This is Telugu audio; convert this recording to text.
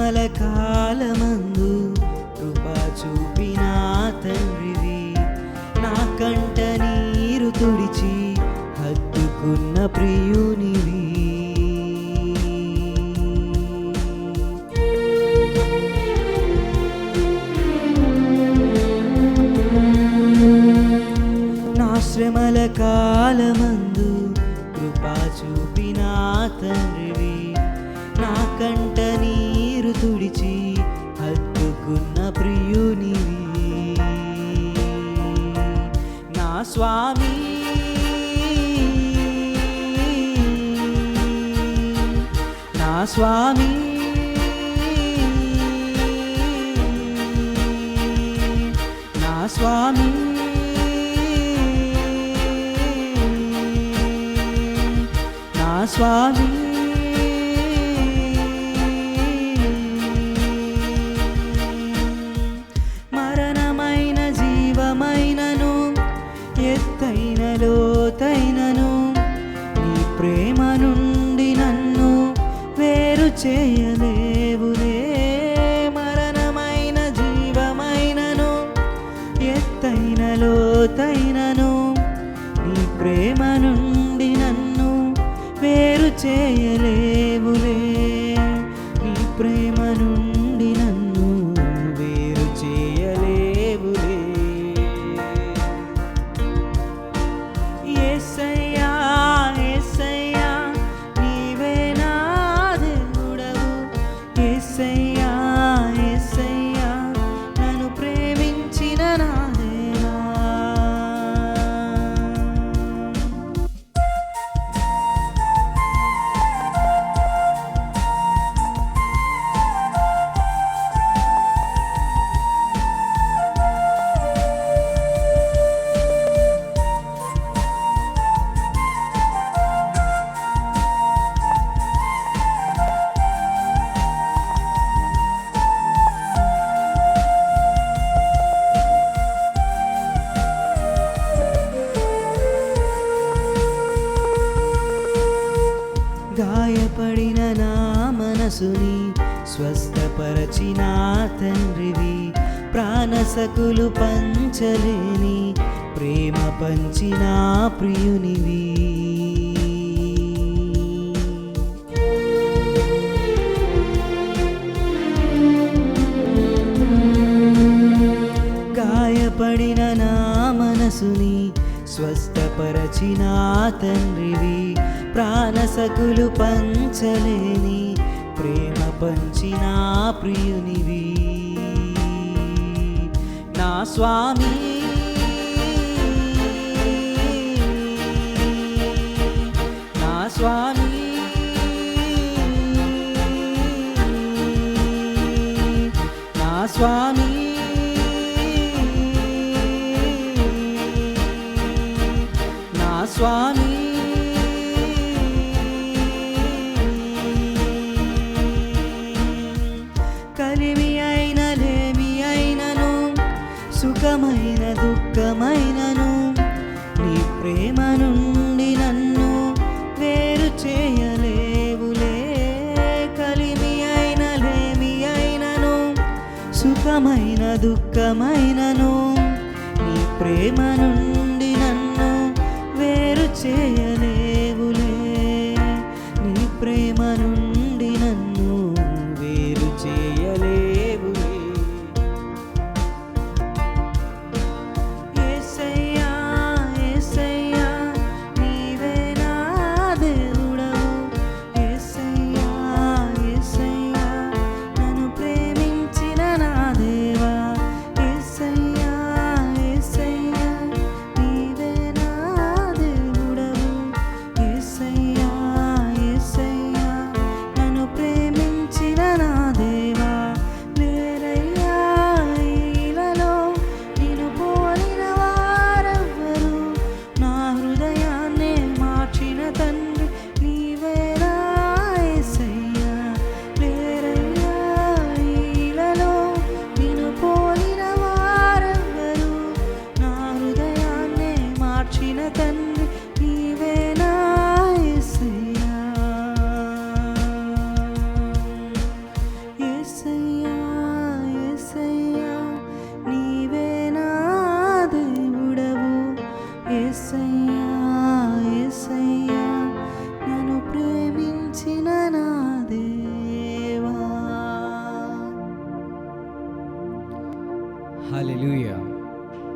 శ్రమల కాలమందు కృప చూపిన తండ్రివి, నా కంట నీరు తుడిచి హత్తుకున్న ప్రియునివి. నా శ్రమల కాలమందు కృప చూపిన తండ్రివి, నా కంట నీరు తుడిచి హత్తుకున్న ప్రియునివి. నా స్వామి నా స్వామి నా స్వామి నా స్వామి మరణమైన జీవమైనను ఎత్తైన లోతైనను నీ ప్రేమ నుండి నన్ను వేరు చేయలేవులే. మరణమైన జీవమైనను ఎత్తైన లోతైనను నీ ప్రేమ నుండి నన్ను వేరు చేయలేవులే. నీ ప్రేమ నుండి నన్ను వేరు చేయలేవులే. యేసయ్యా యేసయ్యా నీవే నా దేవుడవు. యేసయ్యా యేసయ్యా నన్ను ప్రేమించిన నా దేవా. గాయపడిన నా మనసుని స్వస్థపరచిన తండ్రివి, ప్రాణసకులు పంచలేని ప్రేమ పంచిన ప్రియునివి. గాయపడిన నా మనసుని స్వస్థపరచిన తండ్రివి, ప్రాణసకులు పంచలేని ప్రేమ పంచిన ప్రియునివి. నా స్వామి నా స్వామి నా స్వామి నా స్వామి కలిమి అయిన లేమి అయినను సుఖమైన దుఃఖమైనను నీ ప్రేమ నుండి నన్ను వేరు చేయలేవులే. కలిమి అయిన లేమి అయినను సుఖమైన దుఃఖమైనను నీ ప్రేమ నుండి నన్ను వేరు చేయలేవులే. నీ ప్రేమ నుండి నన్ను వేరు చేయలేవులే. యేసయ్యా యేసయ్యా నీవే నా దేవుడవు. యేసయ్యా యేసయ్యా నన్ను ప్రేమించిన నా దేవా. యేసయ్యా యేసయ్యా నీవే నా దేవుడవు. యేసయ్యా యేసయ్యా నన్ను ప్రేమించిన నా దేవా. లేరయ్యా ఈలలో నిన్ను పోలిన వారెవ్వరు, నా హృదయాన్నే మార్చిన తండ్రి నీవే నా యేసయ్యా. లేరయ్యా ఈలలో నిన్ను పోలిన వారెవ్వరు, నా హృదయాన్నే మార్చిన తండ్రి